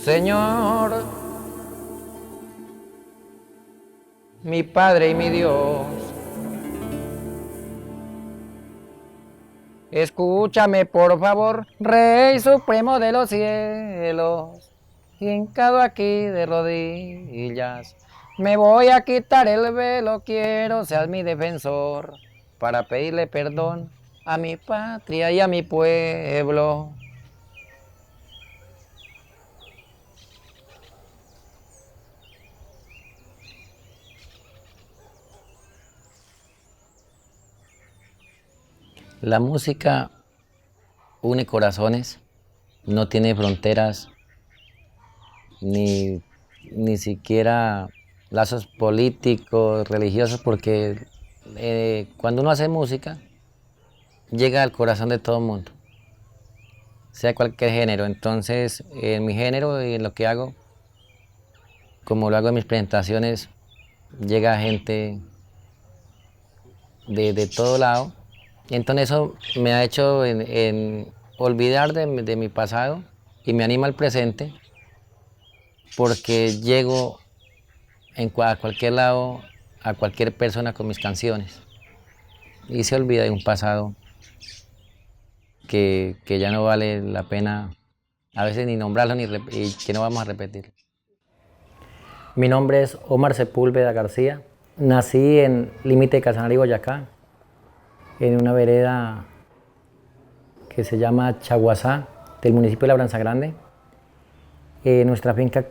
Señor, mi Padre y mi Dios, escúchame por favor, Rey Supremo de los cielos, hincado aquí de rodillas, me voy a quitar el velo, quiero seas mi defensor, para pedirle perdón a mi patria y a mi pueblo. La música une corazones, no tiene fronteras, ni siquiera lazos políticos, religiosos, porque cuando uno hace música, llega al corazón de todo el mundo, sea cualquier género. Entonces, en mi género y en lo que hago, como lo hago en mis presentaciones, llega gente de todo lado. Entonces eso me ha hecho en olvidar de mi pasado y me anima al presente porque llego a cualquier lado, a cualquier persona con mis canciones y se olvida de un pasado que ya no vale la pena a veces ni nombrarlo y que no vamos a repetir. Mi nombre es Omar Sepúlveda García, nací en límite de Casanare, Boyacá, en una vereda que se llama Chaguazá, del municipio de Labranza Grande. Nuestra finca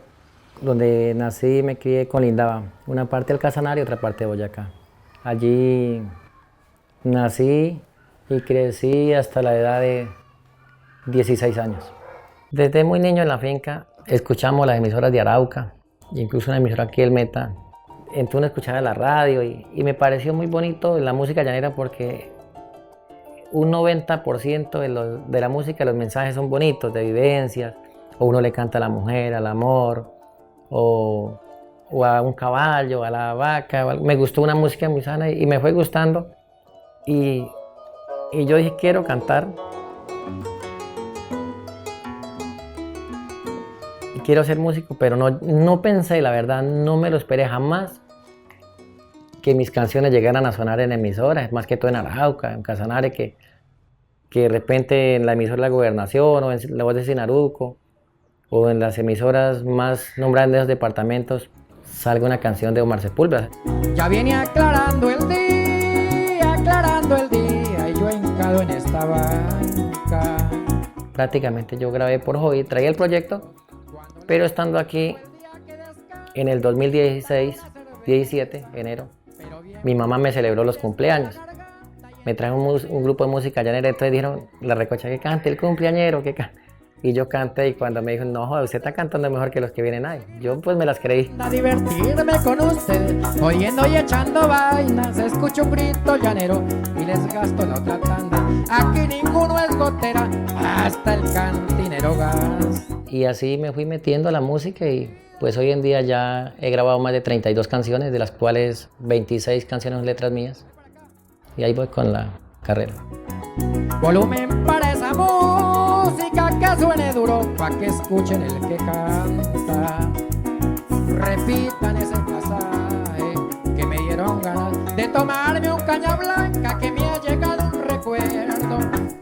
donde nací y me crié colindaba una parte del Casanare y otra parte de Boyacá. Allí nací y crecí hasta la edad de 16 años. Desde muy niño en la finca escuchamos las emisoras de Arauca, incluso una emisora aquí del Meta. Entonces uno escuchaba la radio y me pareció muy bonito la música llanera porque un 90% de la música, los mensajes son bonitos, de vivencias, o uno le canta a la mujer, al amor, o a un caballo, a la vaca. Me gustó una música muy sana y me fue gustando. Y yo dije, quiero cantar. Y quiero ser músico, pero no pensé, la verdad, no me lo esperé jamás que mis canciones llegaran a sonar en emisoras, más que todo en Arauca, en Casanare, que de repente en la emisora de la Gobernación o en La Voz de Sinaruco o en las emisoras más nombradas de esos departamentos salga una canción de Omar Sepúlveda. Ya viene aclarando el día y yo hincado en esta banca. Prácticamente yo grabé por hobby, traía el proyecto, pero estando aquí en el 2016, enero, mi mamá me celebró los cumpleaños. Me trajo un grupo de música llanera, entonces dijeron, la recocha, que cante el cumpleañero, que cante. Y yo canté y cuando me dijo, no, joder, usted está cantando mejor que los que vienen ahí. Yo pues me las creí. A divertirme con ustedes, oyendo y echando vainas, escucho un grito llanero y les gasto la otra tanda. Aquí ninguno es gotera, hasta el cantinero gas. Y así me fui metiendo a la música y pues hoy en día ya he grabado más de 32 canciones, de las cuales 26 canciones son letras mías. Y ahí voy con la carrera. Volumen para esa música que suene duro, pa' que escuchen el que canta. Repitan ese pasaje que me dieron ganas de tomarme un caña blanca, que me ha llegado un recuerdo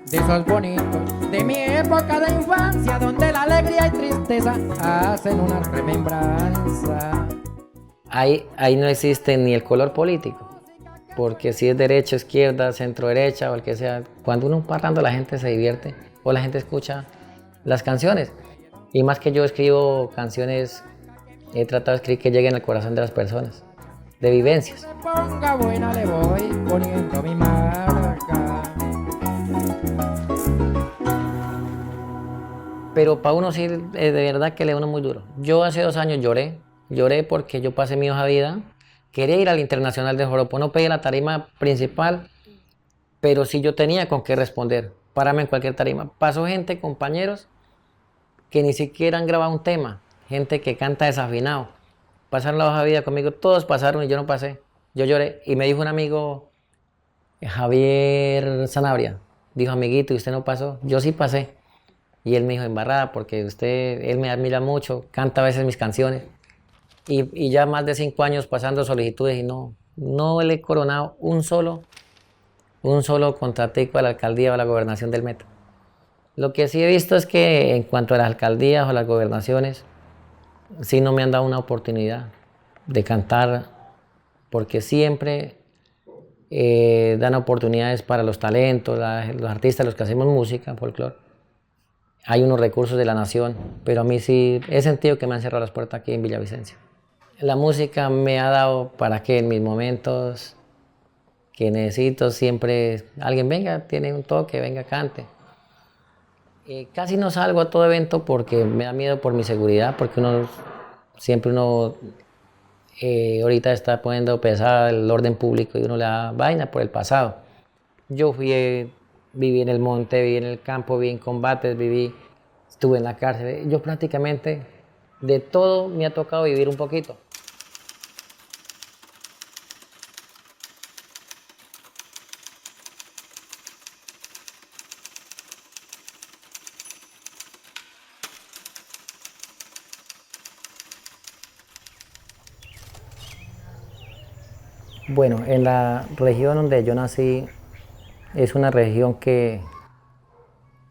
de esos bonitos de mi época de infancia, donde la alegría y tristeza hacen una remembranza. Ahí no existe ni el color político, porque si es derecha, izquierda, centro derecha o el que sea, cuando uno parrando la gente se divierte o la gente escucha las canciones. Y más que yo escribo canciones, he tratado de escribir que lleguen al corazón de las personas, de vivencias. Se ponga buena, le voy poniendo mi marca. Pero para uno sí, de verdad que le da uno muy duro. Yo hace 2 años lloré porque yo pasé mi hoja de vida. Quería ir al Internacional de Joropo, no pedí la tarima principal, pero sí yo tenía con qué responder, párame en cualquier tarima. Pasó gente, compañeros, que ni siquiera han grabado un tema, gente que canta desafinado. Pasaron la hoja de vida conmigo, todos pasaron y yo no pasé. Yo lloré y me dijo un amigo, Javier Sanabria, dijo, amiguito, ¿y usted no pasó? Yo sí pasé. Y él me dijo, embarrada, porque él me admira mucho, canta a veces mis canciones. Y ya más de 5 años pasando solicitudes y no le he coronado un solo contratico a la alcaldía o a la gobernación del Meta. Lo que sí he visto es que en cuanto a las alcaldías o las gobernaciones, sí no me han dado una oportunidad de cantar, porque siempre dan oportunidades para los talentos, los artistas, los que hacemos música, folclore. Hay unos recursos de la nación, pero a mí sí he sentido que me han cerrado las puertas aquí en Villavicencio. La música me ha dado para que en mis momentos que necesito siempre alguien venga, tiene un toque, venga, cante. Casi no salgo a todo evento porque me da miedo por mi seguridad, porque siempre ahorita está poniendo pesado el orden público y uno le da vaina por el pasado. Yo viví en el monte, viví en el campo, viví en combates, estuve en la cárcel. Yo prácticamente de todo me ha tocado vivir un poquito. Bueno, en la región donde yo nací es una región que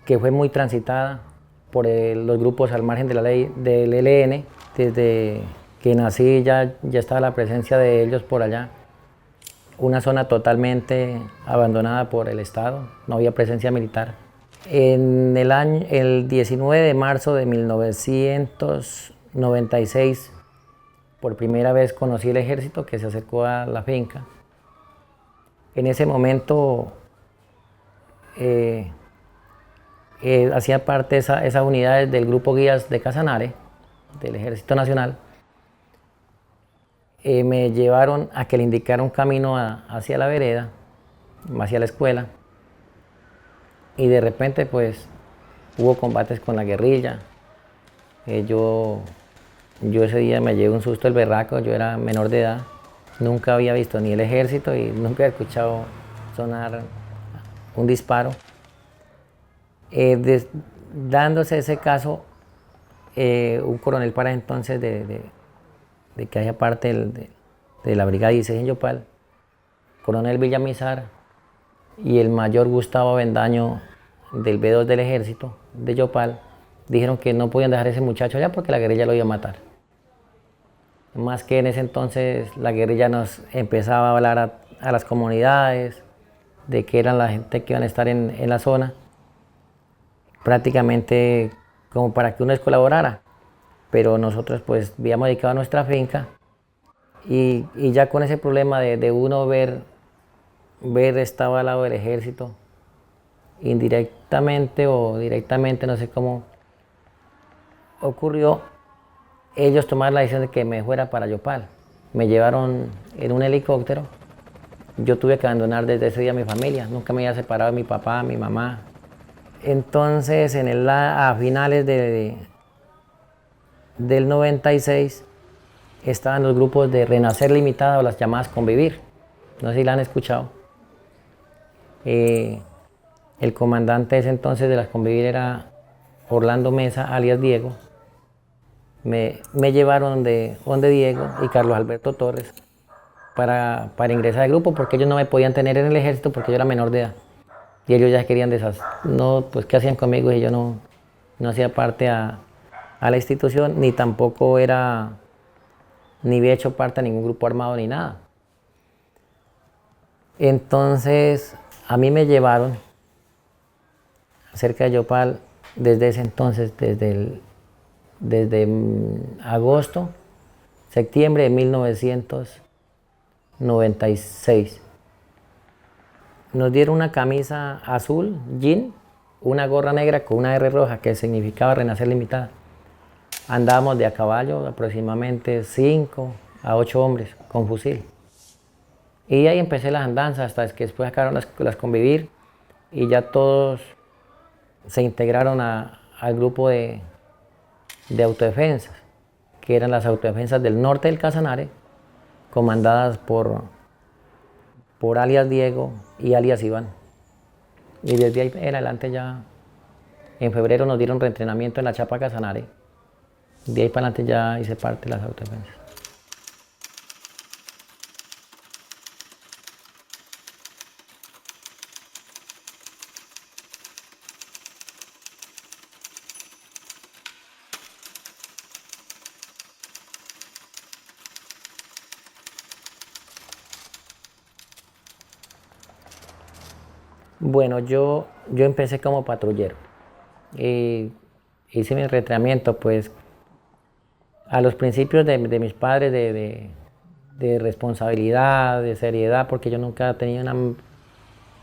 fue muy transitada por los grupos al margen de la ley del ELN. Desde que nací ya estaba la presencia de ellos por allá. Una zona totalmente abandonada por el Estado, no había presencia militar. En el 19 de marzo de 1996, por primera vez conocí el ejército que se acercó a la finca. En ese momento hacía parte esas unidades del grupo Guías de Casanare, del Ejército Nacional. Me llevaron a que le indicara un camino hacia la vereda, hacia la escuela, y de repente pues hubo combates con la guerrilla. Yo ese día me llevé un susto el berraco, yo era menor de edad, nunca había visto ni el ejército y nunca había escuchado sonar un disparo. Dándose ese caso, un coronel para entonces de que haya parte de la brigada 16 en Yopal, coronel Villamizar y el mayor Gustavo Avendaño del B2 del ejército de Yopal, dijeron que no podían dejar a ese muchacho allá porque la guerrilla lo iba a matar. Más que en ese entonces la guerrilla nos empezaba a hablar a las comunidades de que eran la gente que iban a estar en la zona, prácticamente como para que uno les colaborara. Pero nosotros pues habíamos dedicado a nuestra finca y ya con ese problema de uno ver estaba al lado del ejército, indirectamente o directamente, no sé cómo ocurrió, ellos tomaron la decisión de que me fuera para Yopal. Me llevaron en un helicóptero. Yo tuve que abandonar desde ese día a mi familia, nunca me había separado de mi papá, mi mamá. Entonces a finales del 96 estaban los grupos de Renacer Limitada o las llamadas Convivir, no sé si la han escuchado. El comandante ese entonces de las Convivir era Orlando Mesa, alias Diego. Me llevaron donde Diego y Carlos Alberto Torres para ingresar al grupo porque ellos no me podían tener en el ejército porque yo era menor de edad. Y ellos ya querían no, pues qué hacían conmigo y yo no hacía parte a la institución, ni tampoco ni había hecho parte de ningún grupo armado ni nada. Entonces a mí me llevaron cerca de Yopal desde ese entonces, desde septiembre de 1996. Nos dieron una camisa azul, jean, una gorra negra con una R roja que significaba Renacer Limitada. Andábamos de a caballo aproximadamente 5 a 8 hombres con fusil. Y ahí empecé las andanzas hasta que después acabaron las Convivir y ya todos se integraron al grupo de autodefensas, que eran las autodefensas del norte del Casanare, comandadas por alias Diego y alias Iván. Y desde ahí en adelante ya En febrero nos dieron reentrenamiento en la Chapa Casanare. De ahí para adelante ya hice parte de las autodefensas. Bueno, yo empecé como patrullero. Hice mi reentrenamiento, pues, a los principios de mis padres de responsabilidad, de seriedad, porque yo nunca tenía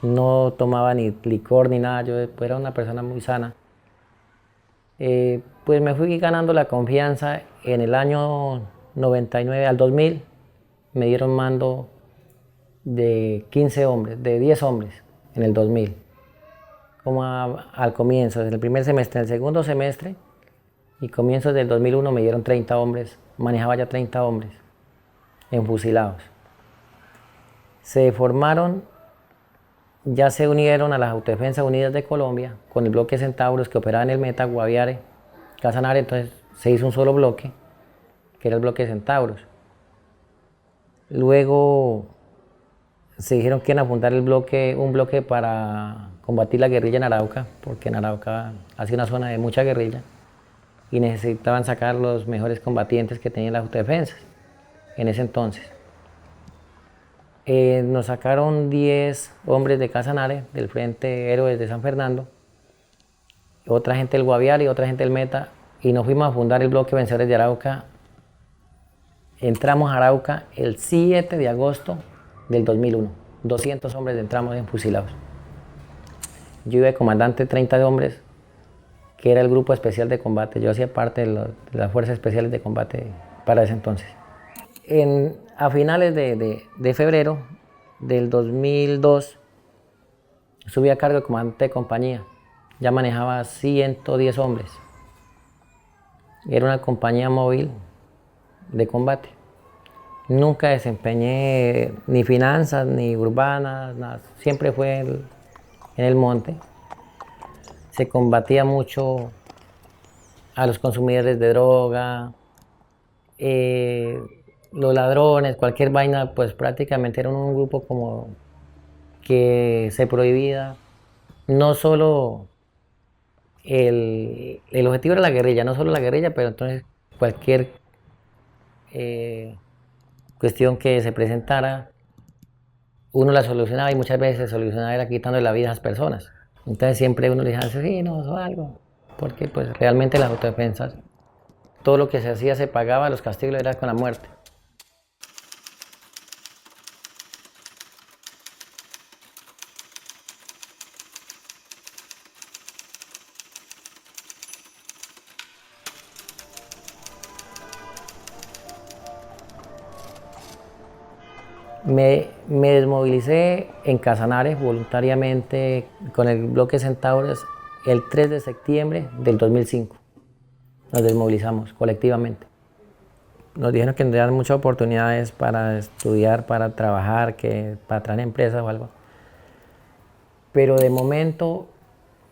no tomaba ni licor ni nada, yo era una persona muy sana. Pues me fui ganando la confianza en el año 99 al 2000, me dieron mando de 15 hombres, de 10 hombres en el 2000, como al comienzo, en el primer semestre. En el segundo semestre y comienzos del 2001 me dieron 30 hombres, manejaba ya 30 hombres en fusilados. Se formaron, ya se unieron a las Autodefensas Unidas de Colombia con el bloque Centauros que operaba en el Meta, Guaviare, Casanare, entonces se hizo un solo bloque, que era el bloque Centauros. Luego se dijeron que iban a fundar un bloque para combatir la guerrilla en Arauca, porque en Arauca ha sido una zona de mucha guerrilla y necesitaban sacar los mejores combatientes que tenían las autodefensas en ese entonces. Nos sacaron 10 hombres de Casanare, del Frente Héroes de San Fernando, otra gente del Guaviare y otra gente del Meta, y nos fuimos a fundar el bloque Vencedores de Arauca. Entramos a Arauca el 7 de agosto del 2001, 200 hombres entramos en fusilados. Yo iba de comandante 30 de hombres, que era el grupo especial de combate. Yo hacía parte de las fuerzas especiales de combate para ese entonces. A finales de febrero del 2002 subí a cargo de comandante de compañía. Ya manejaba 110 hombres. Era una compañía móvil de combate. Nunca desempeñé ni finanzas, ni urbanas, nada. Siempre fue en el monte. Se combatía mucho a los consumidores de droga, los ladrones, cualquier vaina, pues prácticamente era un grupo como que se prohibía. No solo el objetivo era la guerrilla, no solo la guerrilla, pero entonces cualquier cuestión que se presentara, uno la solucionaba y muchas veces se solucionaba era quitando la vida a las personas. Entonces siempre uno le decía, asesinos o algo, porque pues realmente las autodefensas, todo lo que se hacía se pagaba, los castigos eran con la muerte. Me desmovilicé en Casanare voluntariamente con el bloque Centauros el 3 de septiembre del 2005. Nos desmovilizamos colectivamente. Nos dijeron que nos daban muchas oportunidades para estudiar, para trabajar, para traer empresas o algo. Pero de momento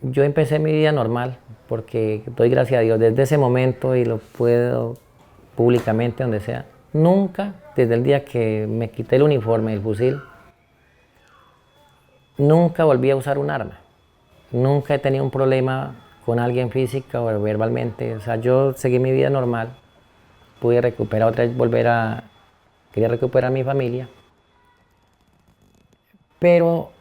yo empecé mi vida normal, porque doy gracias a Dios desde ese momento y lo puedo públicamente donde sea. Nunca, desde el día que me quité el uniforme, el fusil, nunca volví a usar un arma. Nunca he tenido un problema con alguien física o verbalmente. O sea, yo seguí mi vida normal. Pude recuperar otra vez, quería recuperar mi familia. Pero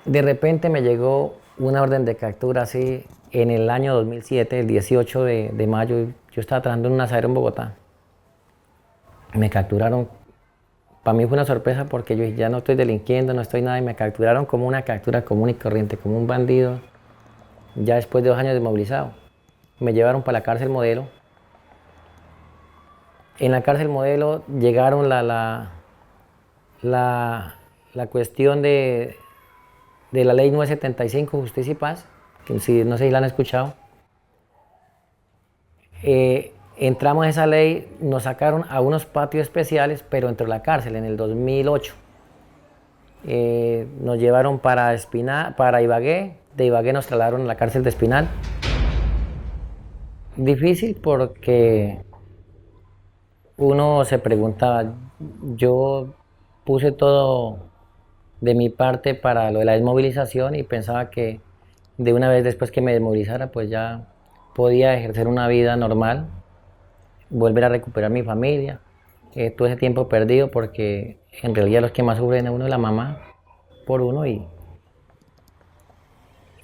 de repente me llegó una orden de captura así en el año 2007, el 18 de mayo. Yo estaba trabajando en un asadero en Bogotá. Me capturaron. Para mí fue una sorpresa porque yo ya no estoy delinquiendo, no estoy nada, y me capturaron como una captura común y corriente, como un bandido, ya después de 2 años desmovilizado. Me llevaron para la cárcel Modelo. En la cárcel Modelo llegaron la cuestión de la ley 975, Justicia y Paz, que no sé si la han escuchado. Entramos a esa ley, nos sacaron a unos patios especiales, pero dentro de la cárcel, en el 2008. Nos llevaron para Ibagué, de Ibagué nos trasladaron a la cárcel de Espinal. Difícil porque uno se preguntaba, yo puse todo de mi parte para lo de la desmovilización y pensaba que de una vez después que me desmovilizara pues ya podía ejercer una vida normal, volver a recuperar mi familia. Todo ese tiempo perdido porque en realidad los que más sufren a uno es la mamá por uno y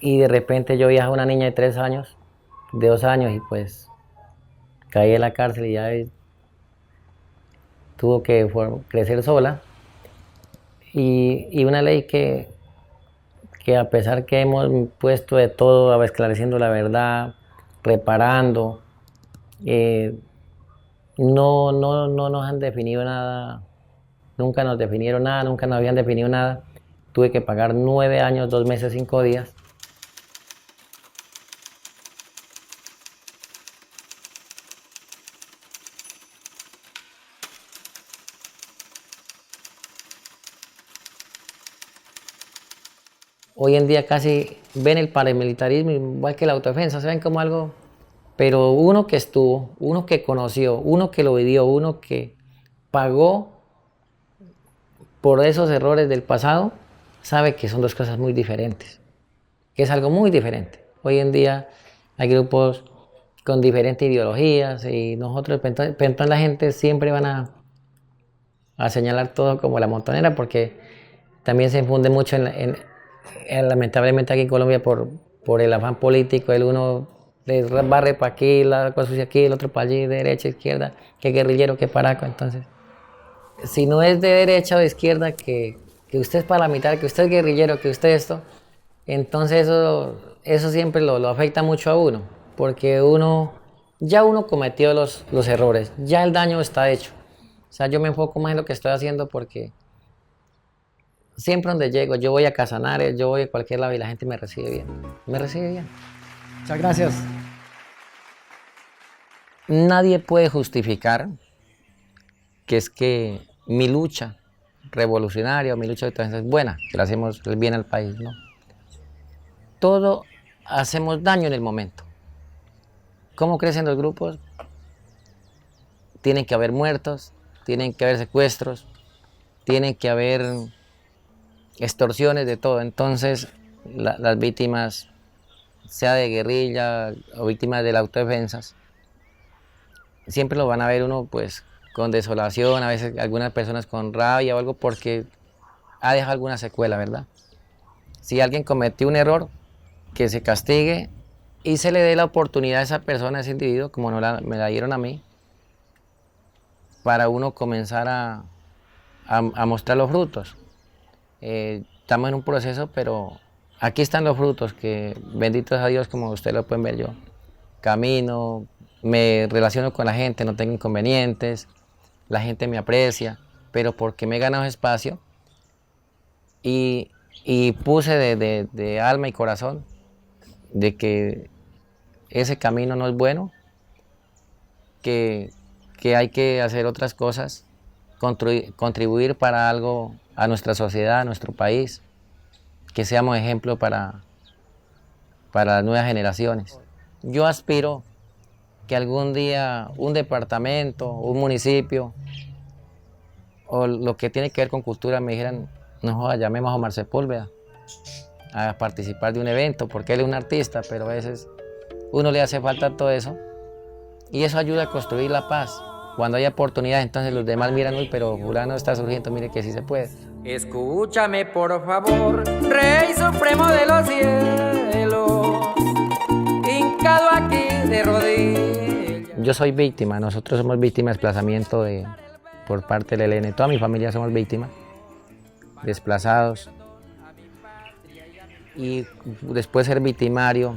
de repente yo viajaba una niña de 3 años, de 2 años y pues caí en la cárcel y ya tuvo que crecer sola. Y una ley que a pesar que hemos puesto de todo, esclareciendo la verdad, reparando, no nos han definido nada, nunca nos definieron nada, nunca nos habían definido nada. Tuve que pagar 9 años, 2 meses, 5 días. Hoy en día casi ven el paramilitarismo igual que la autodefensa, se ven como algo, pero uno que estuvo, uno que conoció, uno que lo vivió, uno que pagó por esos errores del pasado, sabe que son dos cosas muy diferentes, que es algo muy diferente. Hoy en día hay grupos con diferentes ideologías y nosotros, pero entonces la gente siempre van a señalar todo como la montonera porque también se infunde mucho lamentablemente aquí en Colombia por el afán político, el uno le barre para aquí, la cosa sucia aquí, el otro para allí, derecha, izquierda, que guerrillero, que paraco. Entonces, si no es de derecha o de izquierda, que usted es paramilitar, que usted es guerrillero, que usted esto, entonces eso siempre lo afecta mucho a uno, porque ya uno cometió los errores, ya el daño está hecho. O sea, yo me enfoco más en lo que estoy haciendo porque siempre donde llego, yo voy a Casanares, yo voy a cualquier lado y la gente me recibe bien. Me recibe bien. Muchas gracias. Nadie puede justificar que es que mi lucha revolucionaria o mi lucha de defensa es buena, que le hacemos el bien al país, ¿no? Todo hacemos daño en el momento. ¿Cómo crecen los grupos? Tienen que haber muertos, tienen que haber secuestros, tienen que haber extorsiones, de todo. Entonces las víctimas, sea de guerrilla o víctimas de la autodefensa, siempre lo van a ver uno pues con desolación, a veces algunas personas con rabia o algo porque ha dejado alguna secuela, ¿verdad? Si alguien cometió un error, que se castigue y se le dé la oportunidad a esa persona, a ese individuo, como me la dieron a mí, para uno comenzar a mostrar los frutos. Estamos en un proceso, pero aquí están los frutos, que benditos a Dios, como ustedes lo pueden ver yo. Camino, me relaciono con la gente, no tengo inconvenientes, la gente me aprecia, pero porque me he ganado espacio y puse de alma y corazón de que ese camino no es bueno, que hay que hacer otras cosas, contribuir para algo a nuestra sociedad, a nuestro país, que seamos ejemplo para las nuevas generaciones. Yo aspiro que algún día un departamento, un municipio, o lo que tiene que ver con cultura me dijeran, no joda, llamemos a Omar Sepúlveda a participar de un evento, porque él es un artista, pero a veces uno le hace falta todo eso, y eso ayuda a construir la paz. Cuando hay oportunidades, entonces los demás miran, uy, pero fulano está surgiendo, mire que sí se puede. Escúchame por favor, Rey Supremo de los cielos, hincado aquí de rodillas. Yo soy víctima, nosotros somos víctimas de desplazamiento por parte del ELN, toda mi familia somos víctimas, desplazados. Y después ser victimario,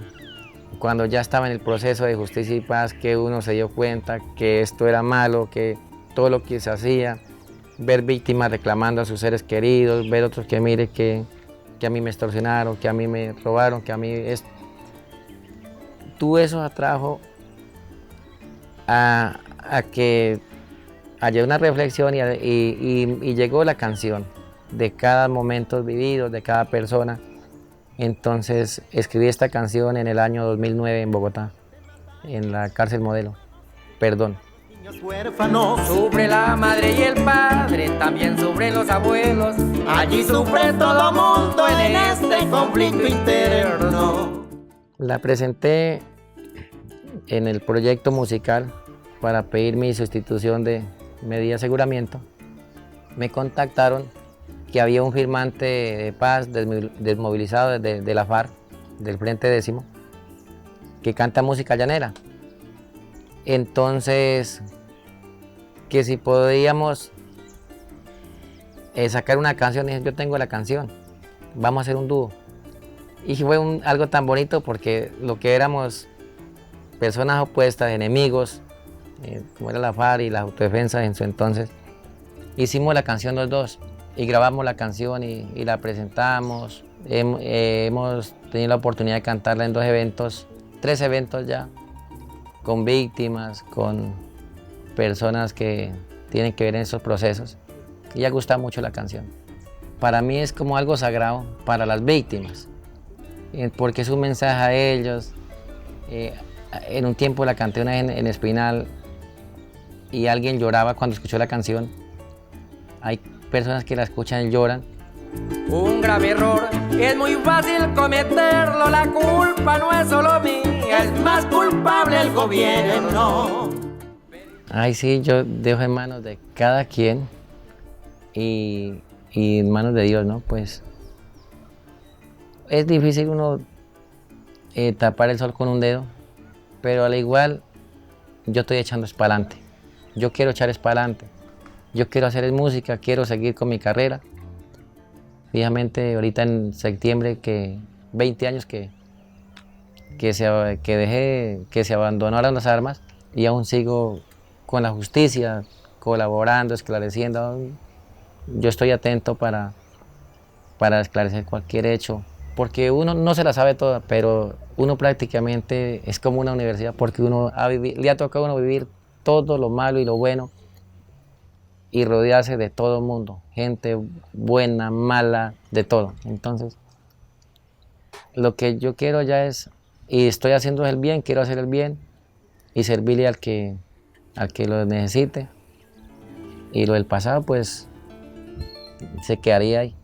cuando ya estaba en el proceso de justicia y paz, que uno se dio cuenta que esto era malo, que todo lo que se hacía, ver víctimas reclamando a sus seres queridos, ver otros que mire que a mí me extorsionaron, que a mí me robaron, que a mí esto. Todo eso atrajo a que haya una reflexión y llegó la canción. de cada momento vivido, de cada persona. Entonces escribí esta canción en el año 2009 en Bogotá, en la cárcel Modelo. Perdón. Sufre la madre y el padre, también sufren los abuelos. Allí sufre todo mundo en este conflicto interno. La presenté en el proyecto musical para pedir mi sustitución de medida de aseguramiento. Me contactaron que había un firmante de paz desmovilizado de la FARC, del Frente Décimo, que canta música llanera. Entonces, que si podíamos sacar una canción, y yo tengo la canción, vamos a hacer un dúo. Y fue algo tan bonito porque lo que éramos personas opuestas, enemigos, como era la FARC y la autodefensa en su entonces, hicimos la canción los dos y grabamos la canción y la presentamos. Hemos tenido la oportunidad de cantarla en 2 eventos, 3 eventos ya, con víctimas, con personas que tienen que ver en esos procesos. Y ya gusta mucho la canción. Para mí es como algo sagrado para las víctimas, porque es un mensaje a ellos. En un tiempo la canté una vez en Espinal y alguien lloraba cuando escuchó la canción. Hay personas que la escuchan y lloran. Un grave error, es muy fácil cometerlo, la culpa no es solo mía, es más culpable el gobierno. Ay, sí, yo dejo en manos de cada quien y en manos de Dios, ¿no? Pues es difícil uno tapar el sol con un dedo, pero al igual yo estoy echando para adelante. Yo quiero echar para adelante. Yo quiero hacer música, quiero seguir con mi carrera. Fijamente ahorita en septiembre, que 20 años que dejé que se abandonaran las armas, y aún sigo con la justicia, colaborando, esclareciendo. Yo estoy atento para esclarecer cualquier hecho, porque uno no se la sabe toda, pero uno prácticamente es como una universidad, porque le ha tocado a uno vivir todo lo malo y lo bueno, y rodearse de todo el mundo, gente buena, mala, de todo. Entonces, lo que yo quiero ya es, y estoy haciendo el bien, quiero hacer el bien y servirle al que lo necesite. Y lo del pasado, pues, se quedaría ahí.